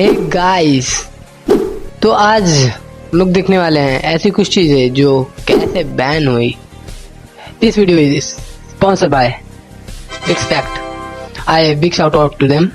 Hey guys, तो आज लोग देखने वाले हैं ऐसी कुछ चीजें जो कैसे बैन हुई। This video is sponsored by expect. I big shout out to them.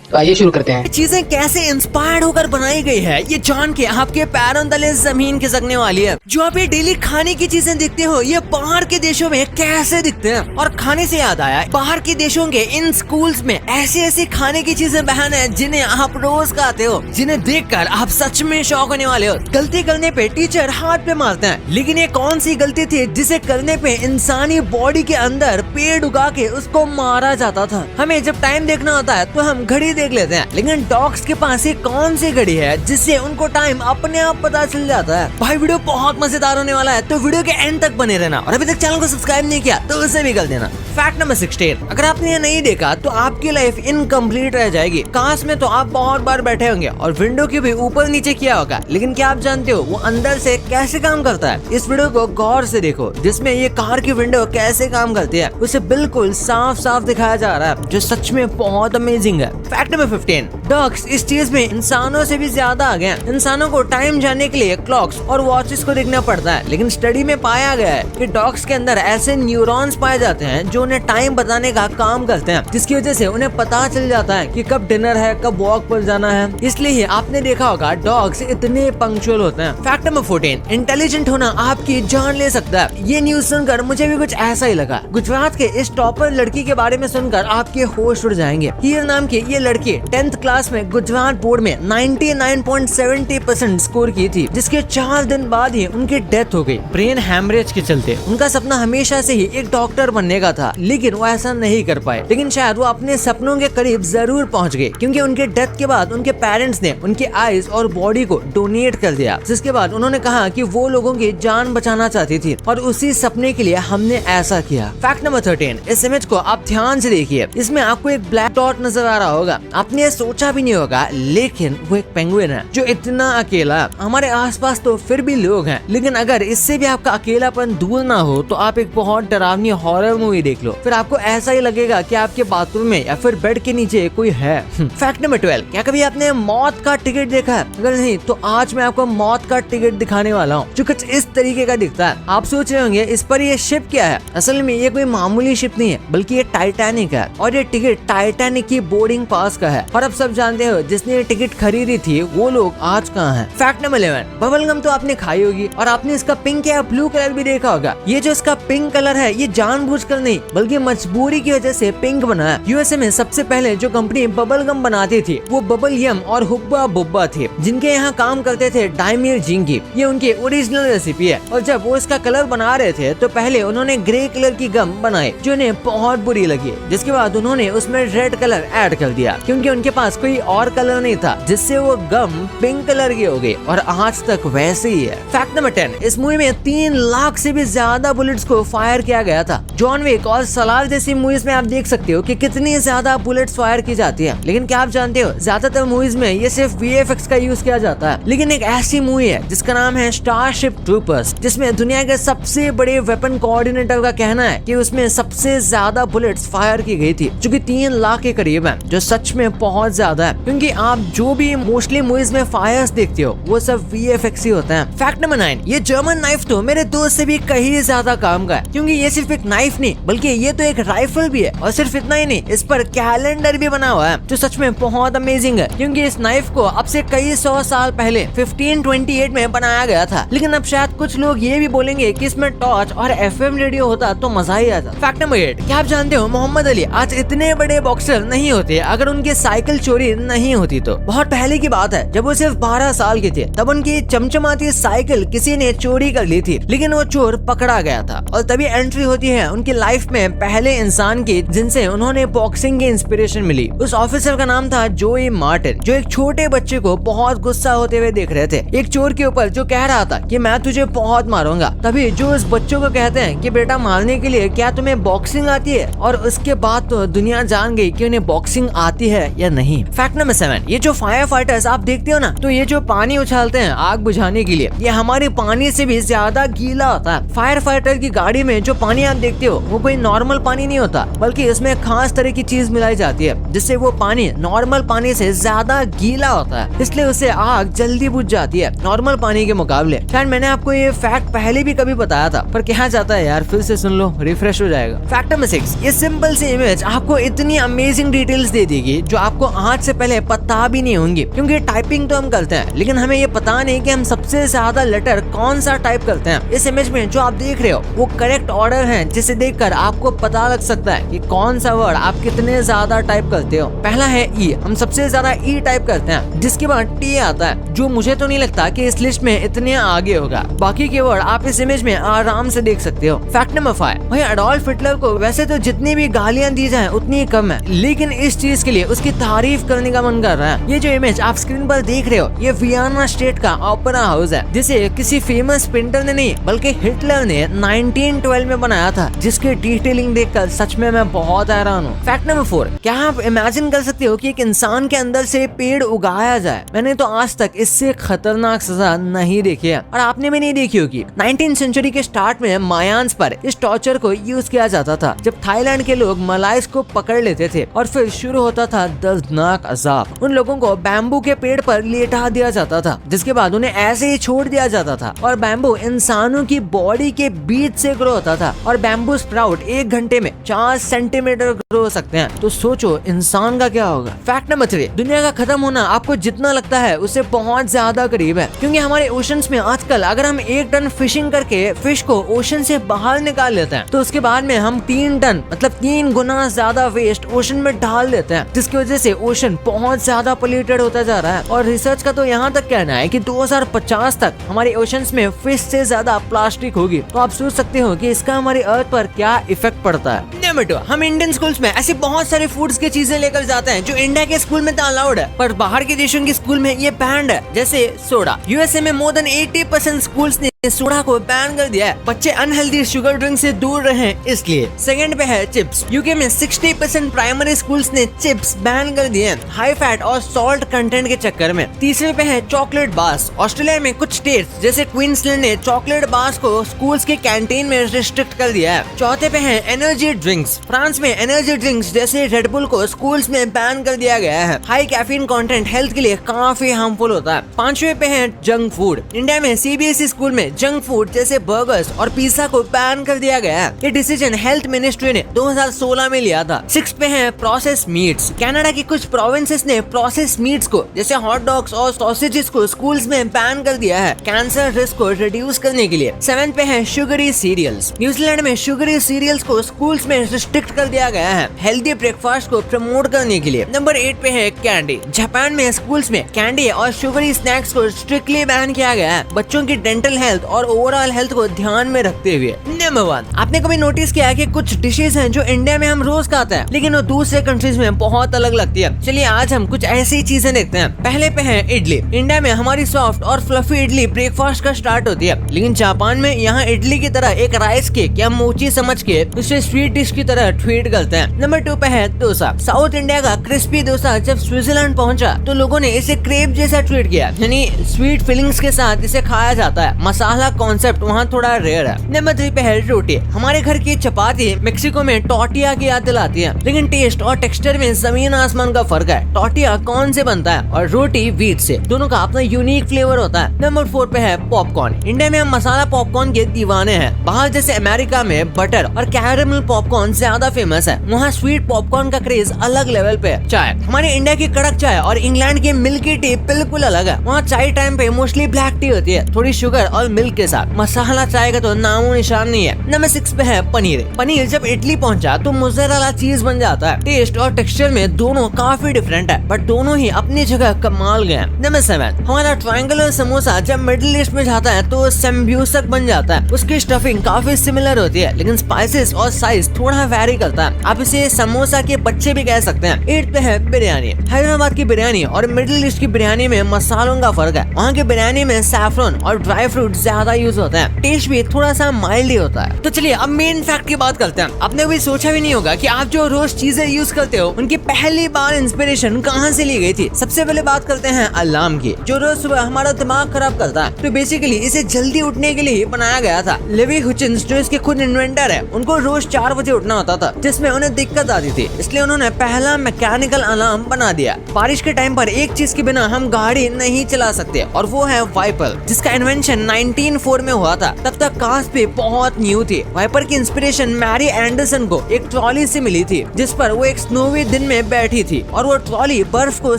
तो आइए शुरू करते हैं। चीजें कैसे इंस्पायर्ड होकर बनाई गई है ये जान के आपके पैरों तले जमीन खिसकने वाली है। जो आप ये डेली खाने की चीजें देखते हो ये बाहर के देशों में कैसे दिखते हैं। और खाने से याद आया, बाहर के देशों के इन स्कूल्स में ऐसी ऐसी खाने की चीजें बहन है जिन्हें आप रोज खाते हो, जिन्हें देखकर आप सच में शौक होने वाले हो। गलती करने पे टीचर हाथ पे मारते हैं, लेकिन ये कौन सी गलती थी जिसे करने पे इंसानी बॉडी के अंदर पेड़ उगा के उसको मारा जाता था। हमें जब टाइम देखना होता है तो हम घड़ी देख लेते हैं, लेकिन डॉग्स के पास एक कौन सी घड़ी है जिससे उनको टाइम अपने आप पता चल जाता है। भाई वीडियो बहुत मजेदार होने वाला है, तो वीडियो के एंड तक बने रहना। और अभी तक चैनल को सब्सक्राइब नहीं किया तो उसे भी कर देना। फैक्ट नंबर 16, अगर आपने ये नहीं देखा तो आपकी लाइफ इनकम्प्लीट रह जाएगी। काश में तो आप बहुत बार बैठे होंगे और विंडो की भी ऊपर नीचे किया होगा, लेकिन क्या आप जानते हो वो अंदर से कैसे काम करता है? इस वीडियो को गौर से देखो, जिसमें ये कार की विंडो कैसे काम करती है उसे बिल्कुल साफ साफ दिखाया जा रहा है, जो सच में बहुत अमेजिंग है। फैक्ट नंबर 15, डॉग्स इस चीज में इंसानों से भी ज्यादा आगे हैं। इंसानों को टाइम जानने के लिए क्लॉक्स और वॉचेस को देखना पड़ता है, लेकिन स्टडी में पाया गया है कि डॉग्स के अंदर ऐसे न्यूरॉन्स पाए जाते हैं जो उन्हें टाइम बताने का काम करते हैं, जिसकी वजह से उन्हें पता चल जाता है कि कब डिनर है, कब वॉक पर जाना है। इसलिए ही आपने देखा होगा डॉग्स इतने पंक्चुअल होते हैं। फैक्ट नंबर 14, इंटेलिजेंट होना आपकी जान ले सकता है। ये न्यूज सुनकर मुझे भी कुछ ऐसा ही लगा। गुजरात के इस टॉपर लड़की के बारे में सुनकर आपके होश उड़ जाएंगे। हीर नाम की ये लड़की 10th क्लास में गुजरात बोर्ड में 99.70% स्कोर की थी, जिसके 4 दिन बाद ही उनकी डेथ हो गई ब्रेन हैमरेज के चलते। उनका सपना हमेशा से ही एक डॉक्टर बनने का था, लेकिन वो ऐसा नहीं कर पाए। लेकिन शायद वो अपने सपनों के करीब जरूर पहुंच गए, क्योंकि उनके डेथ के बाद उनके पेरेंट्स ने उनके आईज और बॉडी को डोनेट कर दिया, जिसके बाद उन्होंने कहा कि वो लोगों की जान बचाना चाहती थी और उसी सपने के लिए हमने ऐसा किया। फैक्ट नंबर 13, इस इमेज को आप ध्यान से देखिए। इसमें आपको एक ब्लैक डॉट नजर आ रहा होगा। आपने सोचा भी नहीं होगा, लेकिन वो एक पेंगुइन है जो इतना अकेला है। हमारे आसपास तो फिर भी लोग हैं, लेकिन अगर इससे भी आपका अकेलापन दूर ना हो तो आप एक बहुत डरावनी हॉरर मूवी देख लो, फिर आपको ऐसा ही लगेगा कि आपके बाथरूम में या फिर बेड के नीचे कोई है। फैक्ट नंबर 12, क्या कभी आपने मौत का टिकट देखा है? अगर नहीं तो आज मैं आपको मौत का टिकट दिखाने वाला हूँ, जो कुछ इस तरीके का दिखता है। आप सोच रहे होंगे इस पर ये शिप क्या है? असल में ये कोई मामूली शिप नहीं है, बल्कि ये टाइटैनिक है, और ये टिकट टाइटैनिक की बोर्डिंग पास का है। और अब सब जानते हो जिसने ये टिकट खरीदी थी वो लोग आज कहाँ हैं? फैक्ट नंबर 11, बबल गम तो आपने खाई होगी और आपने इसका पिंक या ब्लू कलर भी देखा होगा। ये जो इसका पिंक कलर है ये जानबूझकर नहीं बल्कि मजबूरी की वजह से पिंक बना है। यूएसए में सबसे पहले जो कंपनी बबल गम बनाती थी वो बबल यम और हुब्बा बुब्बा थी, जिनके यहाँ काम करते थे डायमीर जिंगी। ये उनकी ओरिजिनल रेसिपी है, और जब वो इसका कलर बना रहे थे तो पहले उन्होंने ग्रे कलर की गम बनाई जो उन्हें बहुत बुरी लगी, जिसके बाद उन्होंने उसमें रेड कलर ऐड कर दिया, क्योंकि उनके पास कोई और कलर नहीं था, जिससे वो गम पिंक कलर की हो गई, और आज तक वैसे ही है। फैक्ट नंबर 10, इस मूवी में 3 लाख से भी ज्यादा बुलेट्स को फायर किया गया था। जॉन विक और सलार जैसी मूवीज में आप देख सकते हो कि कितनी ज्यादा बुलेट्स फायर की जाती है, लेकिन क्या आप जानते हो ज्यादातर मूवीज में ये सिर्फ VFX का यूज किया जाता है। लेकिन एक ऐसी मूवी है जिसका नाम है स्टारशिप ट्रूपर्स, जिसमें दुनिया के सबसे बड़े वेपन कोऑर्डिनेटर का कहना है कि उसमें सबसे ज्यादा बुलेट्स फायर की गई थी, जो कि 3 लाख के करीब है, जो सच में बहुत ज्यादा है, क्योंकि आप जो भी मोस्टली मूवीज में फायर्स देखते हो वो सब VFX ही होता है। फैक्ट नंबर 9, ये जर्मन नाइफ तो मेरे दोस्त से भी कहीं ज्यादा काम का है, क्योंकि ये सिर्फ एक नाइफ नहीं बल्कि ये तो एक राइफल भी है, और सिर्फ इतना ही नहीं, इस पर कैलेंडर भी बना हुआ है, जो सच में बहुत अमेजिंग है, क्योंकि इस नाइफ को अब से कई 100 साल पहले 1528 में बनाया गया था। लेकिन अब शायद कुछ लोग ये भी बोलेंगे कि इसमें टॉर्च और FM रेडियो होता तो मजा ही आता। फैक्ट नंबर 8, क्या आप जानते हो मोहम्मद अली आज इतने बड़े बॉक्सर नहीं होते अगर उनकी साइकिल चोरी नहीं होती तो। बहुत पहले की बात है, जब वो सिर्फ 12 साल के थे, तब उनकी चमचमाती साइकिल किसी ने चोरी कर ली थी, लेकिन वो चोर पकड़ा गया था, और तभी एंट्री होती है उनकी लाइफ में पहले इंसान की जिनसे उन्होंने बॉक्सिंग की इंस्पिरेशन मिली। उस ऑफिसर का नाम था जोई मार्टिन, जो एक छोटे बच्चे को बहुत गुस्सा होते हुए देख रहे थे, एक चोर के ऊपर जो कह रहा था कि मैं तुझे बहुत मारूंगा। तभी जो उस बच्चों को कहते हैं कि बेटा मारने के लिए क्या तुम्हें बॉक्सिंग आती है? और उसके बाद तो दुनिया जान गई कि उन्हें बॉक्सिंग आती है या नहीं। फैक्ट नंबर 7, ये जो फायर फाइटर्स आप देखते हो ना, तो ये जो पानी उछालते हैं आग बुझाने के लिए, ये हमारे पानी से भी ज्यादा गीला होता है। फायर फाइटर की गाड़ी में जो पानी आप देखते हो वो कोई नॉर्मल पानी नहीं होता, बल्कि इसमें खास तरह की चीज मिलाई जाती है जिससे वो पानी नॉर्मल पानी से ज्यादा गीला होता है, इसलिए उससे आग जल्दी बुझ जाती है नॉर्मल पानी के मुकाबले। शायद मैंने आपको ये फैक्ट पहले भी कभी बताया था, पर कहा जाता है यार, फिर से सुन लो, रिफ्रेश हो जाएगा। फैक्ट नंबर 6, ये सिंपल सी इमेज आपको इतनी अमेजिंग डिटेल्स दे देगी जो आपको आज से पहले पता भी नहीं होंगी, क्योंकि टाइपिंग तो हम करते हैं लेकिन हमें ये पता नहीं कि हम सबसे ज्यादा लेटर कौन सा टाइप करते हैं। इस इमेज में जो आप देख रहे हो वो करेक्ट ऑर्डर है, जिसे देखकर आपको पता लग सकता है कि कौन सा वर्ड आप कितने ज्यादा टाइप करते हो। पहला है ई, हम सबसे ज्यादा ई टाइप करते हैं, जिसके बाद टी आता है, जो मुझे तो नहीं लगता कि इस लिस्ट में इतने आगे होगा। बाकी के वर्ड आप इस इमेज में आराम से देख सकते हो। फैक्ट नंबर 5, भाई एडोल्फ हिटलर को वैसे तो जितनी भी गालियां दी जाए उतनी ही कम है, लेकिन इस चीज के लिए उसकी तारीफ करने का मन कर रहा है। ये जो इमेज आप स्क्रीन पर देख रहे हो ये वियना स्टेट का ओपेरा हाउस है, जिसे किसी फेमस पेंटर ने नहीं बल्कि हिटलर ने 1912 में बनाया था, जिसकी डिटेलिंग देखकर सच में मैं बहुत हैरान हूँ। फैक्ट नंबर 4, क्या आप इमेजिन कर सकते हो कि एक इंसान के अंदर से पेड़ उगाया जाए? मैंने तो आज तक इससे खतरनाक सजा नहीं देखी है, और आपने भी नहीं देखी होगी। 19th सेंचुरी के स्टार्ट में मायांस पर इस टॉर्चर को यूज किया जाता था, जब थाईलैंड के लोग मलाइस को पकड़ लेते थे और फिर शुरू होता था दर्दनाक अजाब। उन लोगों को बैम्बू के पेड़ पर लेटा दिया जाता था, जिसके बाद उन्हें ऐसे ही छोड़ दिया जाता था, और बैम्बू इंसानों की बॉडी के बीच से ग्रो होता था, और बैम्बू स्प्राउट 1 घंटे में 4 सेंटीमीटर ग्रो हो सकते हैं। तो सोचो इंसान का क्या होगा। फैक्ट नंबर 3, दुनिया का खत्म होना आपको जितना लगता है उससे बहुत ज्यादा करीब है, क्योंकि हमारे ओशंस में आजकल अगर हम 1 टन फिशिंग करके फिश को ओशन से बाहर निकाल लेते हैं, तो उसके बाद में हम 3 टन मतलब 3 गुना ज्यादा वेस्ट ओशन में डाल देते हैं, जिसकी वजह से ओशन बहुत ज्यादा पोल्यूटेड होता जा रहा है। और रिसर्च का तो यहाँ तक कहना है कि 2050 तक हमारे ओशंस में फिश से ज्यादा प्लास्टिक होगी। तो आप सोच सकते हो कि इसका हमारे अर्थ पर क्या इफेक्ट पड़ता है। नंबर 2, हम इंडियन स्कूल्स में ऐसी बहुत सारे फूड्स की चीजें लेकर जाते हैं जो इंडिया के स्कूल में तो अलाउड है, पर बाहर के देशों के स्कूल में ये बैंड है। जैसे सोडा, यूएसए में मोर देन 80% स्कूल्स ने सोडा को बैन कर दिया है, बच्चे अनहेल्दी शुगर ड्रिंक से दूर रहें इसलिए। सेकंड पे है चिप्स, यूके में 60% प्राइमरी स्कूल्स ने चिप्स बैन कर दिए हैं हाई फैट और सॉल्ट कंटेंट के चक्कर में। तीसरे पे है चॉकलेट बार्स, ऑस्ट्रेलिया में कुछ स्टेट्स जैसे क्वींसलैंड ने चॉकलेट बार्स को स्कूल्स के कैंटीन में रिस्ट्रिक्ट कर दिया है। चौथे पे है एनर्जी ड्रिंक्स, फ्रांस में एनर्जी ड्रिंक्स जैसे रेड बुल को स्कूल्स में बैन कर दिया गया है, हाई कैफीन कंटेंट हेल्थ के लिए काफी हार्मफुल होता है। पांचवे पे है जंक फूड, इंडिया में सीबीएसई स्कूल में जंक फूड जैसे बर्गर्स और पिज्जा को बैन कर दिया गया है। ये डिसीजन हेल्थ मिनिस्ट्री ने 2016 में लिया था। 6 पे है प्रोसेस मीट्स, कनाडा की कुछ प्रोविंसेस ने प्रोसेस मीट्स को जैसे हॉट डॉग्स और सॉसेजेस को स्कूल्स में बैन कर दिया है कैंसर रिस्क को रिड्यूस करने के लिए। 7 पे है शुगरी सीरियल्स, न्यूजीलैंड में शुगरी सीरियल्स को स्कूल्स में रिस्ट्रिक्ट कर दिया गया है हेल्दी ब्रेकफास्ट को प्रमोट करने के लिए। नंबर 8 पे है कैंडी, जापान में स्कूल्स में कैंडी और शुगरी स्नैक्स को स्ट्रिक्टली बैन किया गया है बच्चों की डेंटल हेल्थ और ओवरऑल हेल्थ को ध्यान में रखते हुए। नंबर 1, आपने कभी नोटिस किया है कि कुछ डिशेस हैं जो इंडिया में हम रोज खाते हैं लेकिन वो दूसरे कंट्रीज में बहुत अलग लगती है। चलिए आज हम कुछ ऐसी चीजें देखते हैं। पहले पे है इडली, इंडिया में हमारी सॉफ्ट और फ्लफी इडली ब्रेकफास्ट का स्टार्ट होती है, लेकिन जापान में यहाँ इडली की तरह एक राइस केक या मोची समझ के उसे स्वीट डिश की तरह ट्रीट करते हैं। नंबर 2 पे है डोसा, साउथ इंडिया का क्रिस्पी डोसा जब स्विट्जरलैंड पहुंचा तो लोगों ने इसे क्रेप जैसा ट्रीट किया, यानी स्वीट फिलिंग्स के साथ इसे खाया जाता है। मसाला कॉन्सेप्ट वहाँ थोड़ा रेयर है। नंबर 3 पे है रोटी, हमारे घर की चपाती मेक्सिको में टॉर्टिया की याद दिलाती है, लेकिन टेस्ट और टेक्सचर में जमीन आसमान का फर्क है। टॉर्टिया कॉर्न से बनता है और रोटी व्हीट से, दोनों का अपना यूनिक फ्लेवर होता है। नंबर 4 पे है पॉपकॉर्न, इंडिया में हम मसाला पॉपकॉर्न के दीवाने हैं। बाहर जैसे अमेरिका में बटर और कैरेमल पॉपकॉर्न ज्यादा फेमस है, वहाँ स्वीट पॉपकॉर्न का क्रेज अलग लेवल पे है। चाय, हमारे इंडिया की कड़क चाय और इंग्लैंड की मिल्की टी बिल्कुल अलग है। वहाँ चाय टाइम पे मोस्टली ब्लैक टी होती है, थोड़ी शुगर और मिल्क के साथ। मसाला चाय का तो नामो निशान नहीं है। नंबर 6 पे है पनीर, पनीर जब इटली पहुंचा तो मोज़रेला चीज बन जाता है। टेस्ट और टेक्सचर में दोनों काफी डिफरेंट है, बट दोनों ही अपनी जगह कमाल गए। नंबर 7, हमारा ट्रायंगुलर समोसा जब मिडिल ईस्ट में जाता है तो सेम्ब्यूसक बन जाता है। उसकी स्टफिंग काफी सिमिलर होती है, लेकिन स्पाइसेस और साइज थोड़ा वेरी करता है। आप इसे समोसा के बच्चे भी कह सकते हैं। 8 पे है बिरयानी, हैदराबाद की बिरयानी और मिडिल ईस्ट की बिरयानी में मसालों का फर्क है। वहाँ की बिरयानी में सैफरन और ड्राई फ्रूट ज्यादा यूज होता है, टेस्ट भी थोड़ा सा माइल्ड ही होता है। तो चलिए अब मेन फैक्ट की बात करते हैं। आपने कभी सोचा भी नहीं होगा कि आप जो रोज चीजें यूज करते हो उनकी पहली बार इंस्पिरेशन कहाँ से ली गई थी। सबसे पहले बात करते हैं अलार्म की, जो रोज सुबह हमारा दिमाग खराब करता है। तो बेसिकली इसे जल्दी उठने के लिए बनाया गया था। लेवी हुचिन्स जो इसके खुद इन्वेंटर है, उनको रोज 4 बजे उठना होता था, जिसमें उन्हें दिक्कत आती थी, इसलिए उन्होंने पहला मैकेनिकल अलार्म बना दिया। बारिश के टाइम पर एक चीज के बिना हम गाड़ी नहीं चला सकते, और वो है वाइपर, जिसका इन्वेंशन 1904 में हुआ था। तब तक कार्स भी बहुत न्यू थी। वाइपर की इंस्पिरेशन मैरी एंडरसन को एक ट्रॉली से मिली थी, जिस पर वो एक स्नोवी दिन में बैठी थी और वो ट्रॉली बर्फ को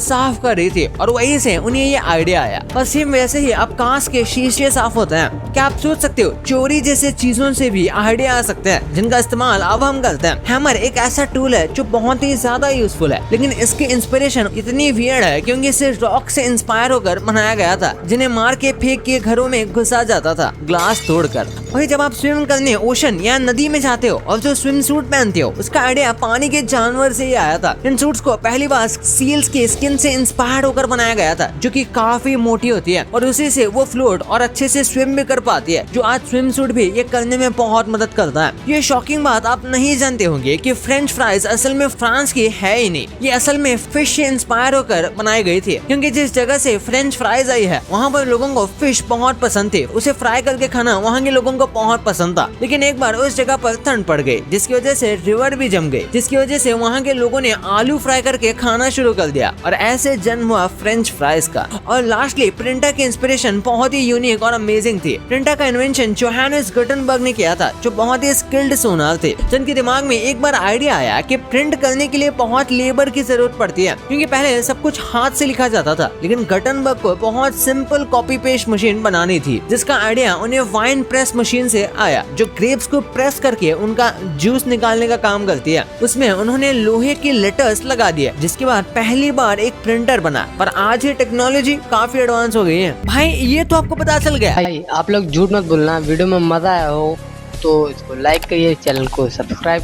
साफ कर रही थी, और वहीं से उन्हें ये आइडिया आया। बस सेम वैसे ही अब कार्स के शीशे साफ होते हैं। क्या आप सोच सकते हो, चोरी जैसे चीजों से भी आइडिया आ सकते हैं, जिनका इस्तेमाल अब हम करते हैं। हैमर एक ऐसा टूल है जो बहुत ही ज्यादा यूजफुल है, लेकिन इसकी इंस्पिरेशन इतनी वियर्ड है क्योंकि इसे रॉक से इंस्पायर होकर बनाया गया था, जिन्हें मार के फेंक के घरों में घुसा जाता था, ग्लास तोड़कर। वही जब आप स्विम करने ओशन या नदी में जाते हो और जो स्विम सूट पहनते हो, उसका आइडिया पानी के जानवर से ही आया था। इन सूट्स को पहली बार सील्स के स्किन से इंस्पायर होकर बनाया गया था, जो कि काफी मोटी होती है और उसी से वो फ्लोट और अच्छे से स्विम भी कर पाती है, जो आज स्विम सूट भी ये करने में बहुत मदद करता है। ये शॉकिंग बात आप नहीं जानते होंगे कि फ्रेंच फ्राइज असल में फ्रांस की है ही नहीं, ये असल में फिश से इंस्पायर होकर बनाई गई थी, क्योंकि जिस जगह से फ्रेंच फ्राइज आई है वहाँ पर लोगों को फिश बहुत पसंद थी। उसे फ्राई करके खाना वहाँ के लोगों को बहुत पसंद था, लेकिन एक बार उस जगह पर ठंड पड़ गई, जिसकी वजह से रिवर भी जम गई, जिसकी वजह से वहाँ के लोगों ने आलू फ्राई करके खाना शुरू कर दिया, और ऐसे जन्म हुआ फ्रेंच फ्राइज का। और लास्टली प्रिंटर की इंस्पिरेशन बहुत ही यूनिक और अमेजिंग थी। प्रिंटर का इन्वेंशन जोहानस गुटेनबर्ग ने किया था, जो बहुत ही स्किल्ड सोनार थे, जिनके दिमाग में एक बार आइडिया आया कि प्रिंट करने के लिए बहुत लेबर की जरूरत पड़ती है, क्योंकि पहले सब कुछ हाथ से लिखा जाता था। लेकिन गुटेनबर्ग को बहुत सिंपल कॉपी पेस्ट मशीन बनानी थी, जिसका आइडिया उन्हें वाइन प्रेस मशीन से आया, जो ग्रेप्स को प्रेस करके उनका जूस निकालने का काम करती है। उसमें उन्होंने लोहे के लेटर्स लगा दिए, जिसके बाद पहली बार एक प्रिंटर बना। पर आज ये टेक्नोलॉजी काफी एडवांस हो गई है। भाई ये तो आपको पता चल गया। भाई आप लोग झूठ मत बोलना, वीडियो में मजा आया हो तो इसको लाइक करिए, चैनल को सब्सक्राइब